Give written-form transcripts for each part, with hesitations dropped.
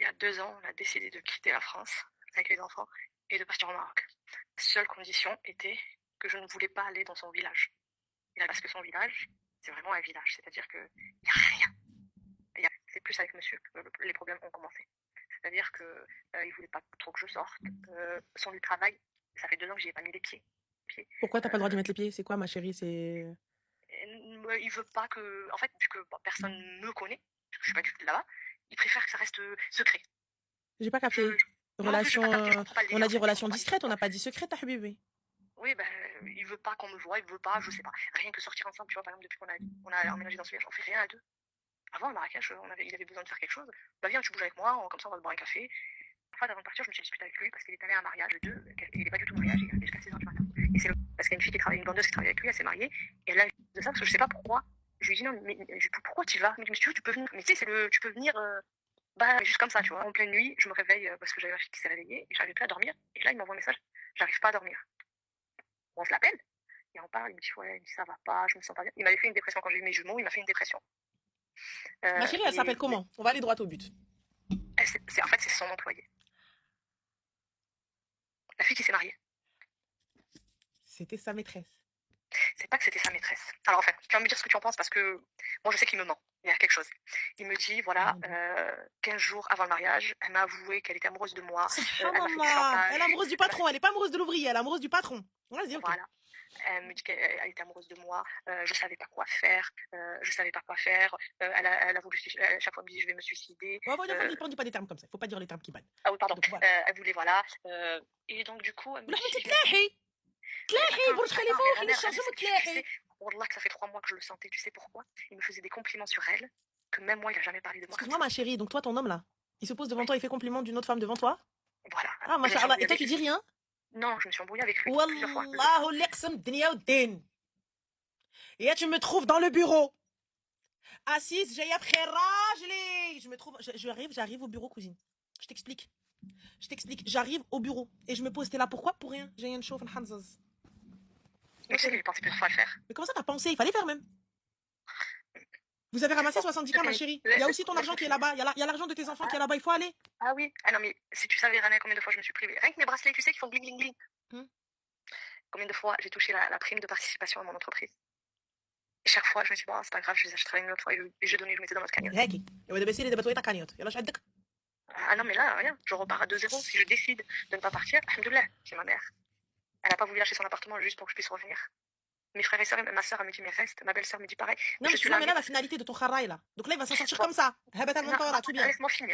il y a 2 ans, on a décidé de quitter la France avec les enfants et de partir au Maroc. La seule condition était que je ne voulais pas aller dans son village. Parce que son village, c'est vraiment un village, c'est-à-dire qu'il n'y a rien. C'est plus avec monsieur que les problèmes ont commencé. C'est-à-dire qu'il ne voulait pas trop que je sorte. Son lieu de travail, ça fait 2 ans que j'y ai pas mis les pieds. Pourquoi t'as pas le droit d'y mettre les pieds? C'est quoi, ma chérie? C'est... Il veut pas que... En fait, vu que personne me connaît, je ne suis pas du tout de là-bas, il préfère que ça reste secret. J'ai pas capté. Relation... On a dit relation discrète, on n'a pas dit secrète, Habibi. Oui, ben, il veut pas qu'on me voie, il veut pas, je sais pas. Rien que sortir ensemble, tu vois, par exemple, depuis qu'on a emménagé dans ce village, on fait rien à deux. Avant, le Marrakech, il avait besoin de faire quelque chose. Bah viens, tu bouges avec moi, comme ça on va se boire un café. En fait, avant de partir, je me suis disputée avec lui parce qu'il est allé à un mariage de deux. Il n'est pas du tout mariage, il est jusqu'à 6h du matin. Et c'est parce qu'il y a une fille qui travaille, une vendeuse qui travaille avec lui, elle s'est mariée. Et elle a de ça parce que je sais pas pourquoi. Je lui ai dit non, mais pourquoi tu vas? Mais si tu veux, tu peux venir. Mais tu sais, tu peux venir juste comme ça, tu vois. En pleine nuit, je me réveille parce que j'avais ma fille qui s'est réveillée et j'arrivais plus à dormir. Et là, il m'envoie un message, j'arrive pas à dormir. Bon, on se l'appelle et on parle. Il me dit ouais, ça va pas, je me sens pas bien. Il m'avait fait une dépression quand j'ai eu mes jumeaux, il m'a fait une dépression. Ma chérie, elle s'appelle comment? On va aller droit au but. En fait, c'est son employé. La fille qui s'est mariée. C'était sa maîtresse. C'est pas que c'était sa maîtresse. Alors en fait, tu vas me dire ce que tu en penses parce que moi je sais qu'il me ment. Il y a quelque chose. Il me dit voilà, 15 jours avant le mariage, elle m'a avoué qu'elle était amoureuse de moi. Elle est amoureuse du patron, elle est pas amoureuse de l'ouvrier, elle est amoureuse du patron. Vas-y, ok. Voilà. Elle me dit qu'elle était amoureuse de moi, je savais pas quoi faire, elle a voulu, chaque fois elle me dit je vais me suicider. Bon, on dit pas des termes comme ça, il faut pas dire les termes qui battent. Ah oui, pardon. Donc, voilà. Elle voulait, voilà. Et donc du coup, elle me dit... Wallah que ça fait 3 mois que je le sentais, tu sais pourquoi? Il me faisait des compliments sur elle, que même moi il a jamais parlé de moi. Excuse-moi ma chérie, donc toi ton homme là, il se pose devant toi, il fait compliment d'une autre femme devant toi? Voilà. Ah machallah, et toi tu dis rien? Non, je me suis embrouillée avec lui plusieurs fois. Et tu me trouves dans le bureau, assise, j'ai après rajlé. Je me trouve, j'arrive au bureau, cousine. Je t'explique. J'arrive au bureau et je me pose, t'es là pourquoi? Pour rien. J'ai rien de chaud, Hanzaz. Mais tu sais que j'ai pensé plusieurs fois à le faire. Mais comment ça t'as pensé? Il fallait faire même. Vous avez ramassé 70K, ma chérie. Il y a aussi ton argent qui est là-bas. Il y a l'argent de tes enfants qui est là-bas. Il faut aller. Ah oui. Ah non, mais si tu savais, Rana, combien de fois je me suis privée. Rien que mes bracelets, tu sais, qui font bling bling bling. Combien de fois j'ai touché la prime de participation à mon entreprise. Et chaque fois, je me suis dit, bon, c'est pas grave, je les achèterai une autre fois et je mettais dans notre cagnotte. Ah non, mais là, rien. Je repars à 2-0. Si je décide de ne pas partir, alhamdoulilah, c'est ma mère. Elle n'a pas voulu lâcher son appartement juste pour que je puisse revenir. Mes frères et sœurs, ma sœur, elle me dit, mais reste. Ma belle-sœur me dit pareil. Non, mais là, mais là, la finalité de ton kharaï, là. Donc là, il va s'en sortir comme ça. Laisse-moi finir.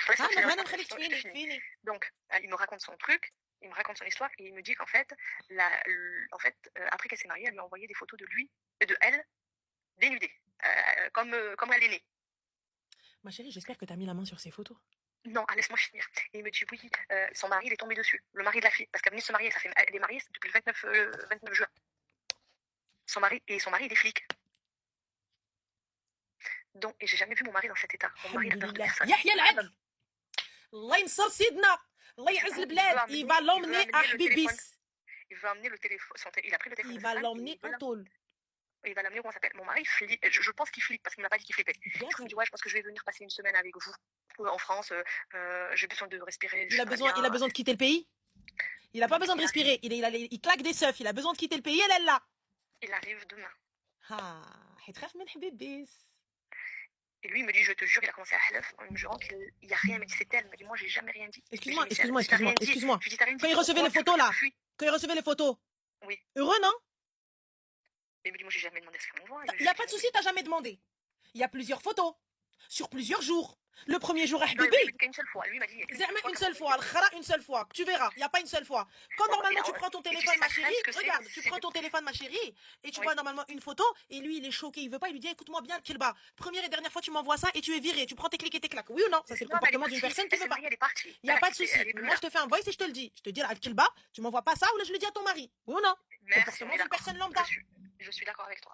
Donc, il me raconte son truc, il me raconte son histoire, et il me dit qu'en fait, après qu'elle s'est mariée, elle lui a envoyé des photos de lui, de elle, dénudée, comme elle est née. Ma chérie, j'espère que tu as mis la main sur ces photos. Non, laisse-moi finir. Et il me dit oui, son mari, il est tombé dessus. Le mari de la fille, parce qu'elle venait de se marier, elle est mariée depuis le 29 juin. Son mari, il est flic. Donc, et j'ai jamais vu mon mari dans cet état. Mon mari, il a peur de personne. Il va l'emmener à Bibis. Il veut amener le téléphone. Il a pris le téléphone. Il va l'emmener en tôle. Il va l'amener où on s'appelle. Mon mari flippe. Je pense qu'il flippe parce qu'il m'a pas dit qu'il flippait. Il me dit ouais, je pense que je vais venir passer une semaine avec vous en France. J'ai besoin de respirer. Il a besoin de quitter le pays. Il n'a pas besoin de respirer. Il claque des seufs. Il a besoin de quitter le pays. Elle est là. Il arrive demain. Ah, et lui, il me dit, je te jure, il a commencé à halef en me jurant qu'il n'y a rien. Il me dit, c'est elle. Il me dit, moi, j'ai jamais rien dit. Excuse-moi. Quand il recevait les photos, là. Quand il recevait les photos. Oui. Heureux, non? Mais il me dit, moi, j'ai jamais demandé à ce qu'on m'envoie. Il n'y a pas de souci, t'as jamais demandé. Il y a plusieurs photos. Sur plusieurs jours. Le premier jour, il m'a dit qu'une seule fois. Lui, il m'a dit une seule fois. Une seule fois. Tu verras. Il n'y a pas une seule fois. Quand normalement tu prends ton téléphone, ma chérie, regarde, tu prends ton téléphone, ma chérie, et tu vois normalement une photo, et lui, il est choqué, il veut pas, il lui dit, écoute-moi bien, Kilba. Première et dernière fois, tu m'envoies ça, et tu es viré. Tu prends tes clics et tes claques. Oui ou non? Ça, c'est le comportement d'une personne qui veut pas. Il n'y a pas de souci. Moi, je te fais un voice et je te le dis. Je te dis, Kilba, tu m'envoies pas ça, ou là, je le dis à ton mari. Oui ou non? Comportement d'une personne lambda. Je suis d'accord avec toi.